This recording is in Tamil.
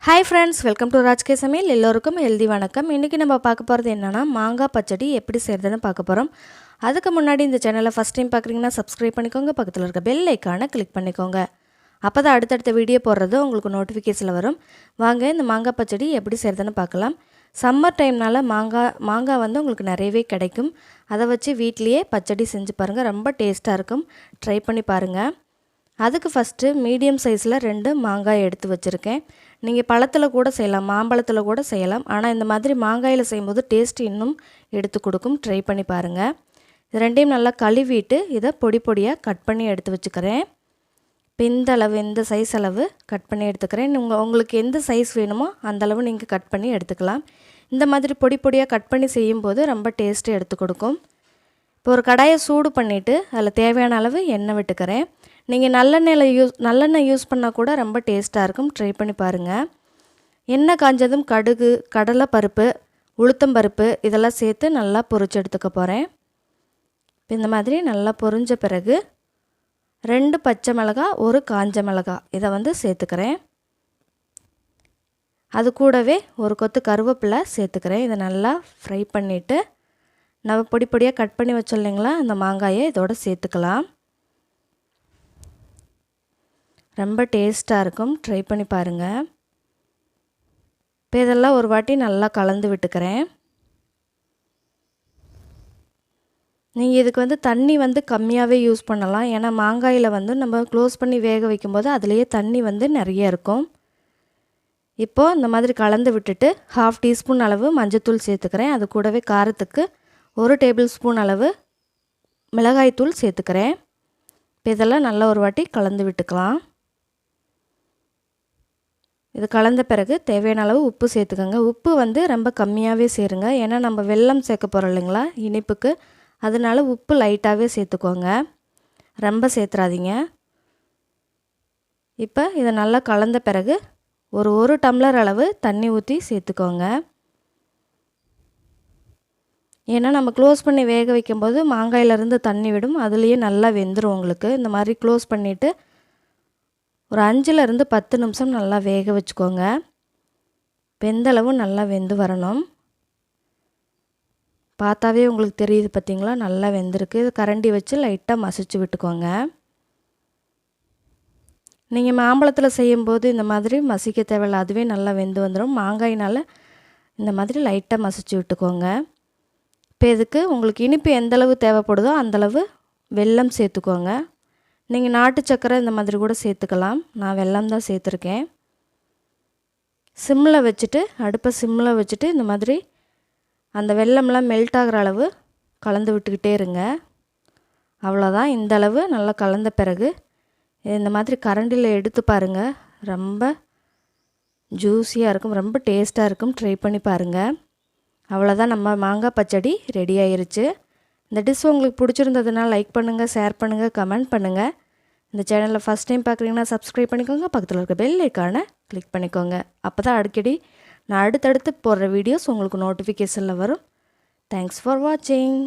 Hi friends, welcome to ராஜ்கே சமையல். எல்லோருக்கும் ஹெல்தி வணக்கம். இன்னைக்கு நம்ம பார்க்க போறது என்னன்னா மாங்காய் பச்சடி எப்படி செய்யறதுன்னு பார்க்க போறோம். அதுக்கு முன்னாடி இந்த சேனலை ஃபர்ஸ்ட் டைம் பார்க்குறீங்கன்னா சப்ஸ்கிரைப் பண்ணிக்கோங்க, பக்கத்துல இருக்க பெல் ஐகானை கிளிக் பண்ணிக்கோங்க. அப்பதான் அடுத்தடுத்த வீடியோ போடுறது உங்களுக்கு நோட்டிஃபிகேஷன்ல வரும். வாங்க இந்த மாங்காய் பச்சடி எப்படி செய்யறதுன்னு பார்க்கலாம். சம்மர் டைம்னால மாங்காய் வந்து உங்களுக்கு நிறையவே கிடைக்கும். அதை வச்சு வீட்லயே பச்சடி செஞ்சு பாருங்க, ரொம்ப டேஸ்டா இருக்கும். ட்ரை பண்ணி பாருங்க. அதுக்கு ஃபஸ்ட்டு மீடியம் சைஸில் 2 மாங்காய் எடுத்து வச்சுருக்கேன். நீங்கள் பழத்தில் கூட செய்யலாம், மாம்பழத்தில் கூட செய்யலாம். ஆனால் இந்த மாதிரி மாங்காயில் செய்யும்போது டேஸ்ட் இன்னும் எடுத்து கொடுக்கும். ட்ரை பண்ணி பாருங்கள். இது ரெண்டையும் நல்லா கழுவிட்டு இதை பொடி பொடியாக கட் பண்ணி எடுத்து வச்சுக்கிறேன். இப்போ இந்த சைஸ் அளவு கட் பண்ணி எடுத்துக்கிறேன். உங்களுக்கு எந்த சைஸ் வேணுமோ அந்தளவு நீங்கள் கட் பண்ணி எடுத்துக்கலாம். இந்த மாதிரி பொடி பொடியாக கட் பண்ணி செய்யும்போது ரொம்ப டேஸ்ட்டு எடுத்து கொடுக்கும். இப்போ ஒரு கடாயை சூடு பண்ணிவிட்டு அதில் தேவையான அளவு எண்ணெய் விட்டுக்கிறேன். நீங்கள் நல்லெண்ணெய் யூஸ் பண்ணால் கூட ரொம்ப டேஸ்ட்டாக இருக்கும். ட்ரை பண்ணி பாருங்கள். எண்ணெய் காஞ்சதும் கடுகு, கடலை பருப்பு, உளுத்தம் பருப்பு இதெல்லாம் சேர்த்து நல்லா பொரிச்சு எடுத்துக்க போகிறேன். இந்த மாதிரி நல்லா பொரிஞ்ச பிறகு 2 பச்சை மிளகாய், 1 காஞ்ச மிளகாய் இதை வந்து சேர்த்துக்கிறேன். அது கூடவே ஒரு கொத்து கருவேப்பிலை சேர்த்துக்கிறேன். இதை நல்லா ஃப்ரை பண்ணிவிட்டு நம்ம பொடி பொடியாக கட் பண்ணி வச்சோம் இல்லைங்களா, அந்த மாங்காயை இதோட சேர்த்துக்கலாம். ரொம்ப டேஸ்ட்டாக இருக்கும். ட்ரை பண்ணி பாருங்கள். இப்போ இதெல்லாம் ஒரு வாட்டி நல்லா கலந்து விட்டுக்கிறேன். நீங்கள் இதுக்கு வந்து தண்ணி வந்து கம்மியாகவே யூஸ் பண்ணலாம். ஏன்னா மாங்காயில் வந்து நம்ம க்ளோஸ் பண்ணி வேக வைக்கும்போது அதுலேயே தண்ணி வந்து நிறைய இருக்கும். இப்போது இந்த மாதிரி கலந்து விட்டுட்டு 1/2 டீஸ்பூன் அளவு மஞ்சத்தூள் சேர்த்துக்கிறேன். அது கூடவே காரத்துக்கு 1 டேபிள் ஸ்பூன் அளவு மிளகாய்த்தூள் சேர்த்துக்கிறேன். இப்போ இதெல்லாம் நல்லா ஒரு வாட்டி கலந்து விட்டுக்கலாம். இது கலந்த பிறகு தேவையான அளவு உப்பு சேர்த்துக்கோங்க. உப்பு வந்து ரொம்ப கம்மியாகவே சேருங்க. ஏன்னா நம்ம வெல்லம் சேர்க்க போகிறோம் இல்லைங்களா இனிப்புக்கு, அதனால உப்பு லைட்டாகவே சேர்த்துக்கோங்க, ரொம்ப சேர்த்துறாதீங்க. இப்போ இதை நல்லா கலந்த பிறகு ஒரு டம்ளர் அளவு தண்ணி ஊற்றி சேர்த்துக்கோங்க. ஏன்னா நம்ம க்ளோஸ் பண்ணி வேக வைக்கும்போது மாங்காயிலேருந்து தண்ணி விடும், அதுலேயே நல்லா வெந்துடும் உங்களுக்கு. இந்த மாதிரி க்ளோஸ் பண்ணிவிட்டு ஒரு 5லேருந்து 10 நிமிஷம் நல்லா வேக வச்சுக்கோங்க. வெந்தளவு நல்லா வெந்து வரணும். பார்த்தாவே உங்களுக்கு தெரியுது பார்த்தீங்களா, நல்லா வெந்திருக்கு. இது கரண்டி வச்சு லைட்டாக மசிச்சு விட்டுக்கோங்க. நீங்கள் மாம்பழத்தில் செய்யும்போது இந்த மாதிரி மசிக்க தேவையில்லை, அதுவே நல்லா வெந்து வந்துடும். மாங்காயினால் இந்த மாதிரி லைட்டாக மசிச்சு விட்டுக்கோங்க. இப்போ இதுக்கு உங்களுக்கு இனிப்பு எந்தளவு தேவைப்படுதோ அந்தளவு வெல்லம் சேர்த்துக்கோங்க. நீங்கள் நாட்டு சக்கரை இந்த மாதிரி கூட சேர்த்துக்கலாம். நான் வெல்லம் தான் சேர்த்துருக்கேன். அடுப்பை சிம்மில் வச்சுட்டு இந்த மாதிரி அந்த வெல்லம்லாம் மெல்ட் ஆகிற அளவு கலந்து விட்டுக்கிட்டே இருங்க. அவ்வளோதான். இந்த அளவு நல்லா கலந்த பிறகு இந்த மாதிரி கரண்டியில் எடுத்து பாருங்கள், ரொம்ப ஜூஸியாக இருக்கும், ரொம்ப டேஸ்ட்டாக இருக்கும். ட்ரை பண்ணி பாருங்கள். அவ்வளோதான், நம்ம மாங்காய் பச்சடி ரெடி ஆயிருச்சு. இந்த டிஷ் உங்களுக்கு பிடிச்சிருந்ததுன்னா லைக் பண்ணுங்கள், ஷேர் பண்ணுங்கள், கமெண்ட் பண்ணுங்கள். இந்த சேனலில் ஃபஸ்ட் டைம் பார்க்குறீங்கன்னா சப்ஸ்கிரைப் பண்ணிக்கோங்க, பக்கத்தில் இருக்க பெல் ஐகானை கிளிக் பண்ணிக்கோங்க. அப்போ தான் அடிக்கடி நான் அடுத்தடுத்து போடுற வீடியோஸ் உங்களுக்கு நோட்டிஃபிகேஷனில் வரும். தேங்க்ஸ் ஃபார் வாட்சிங்.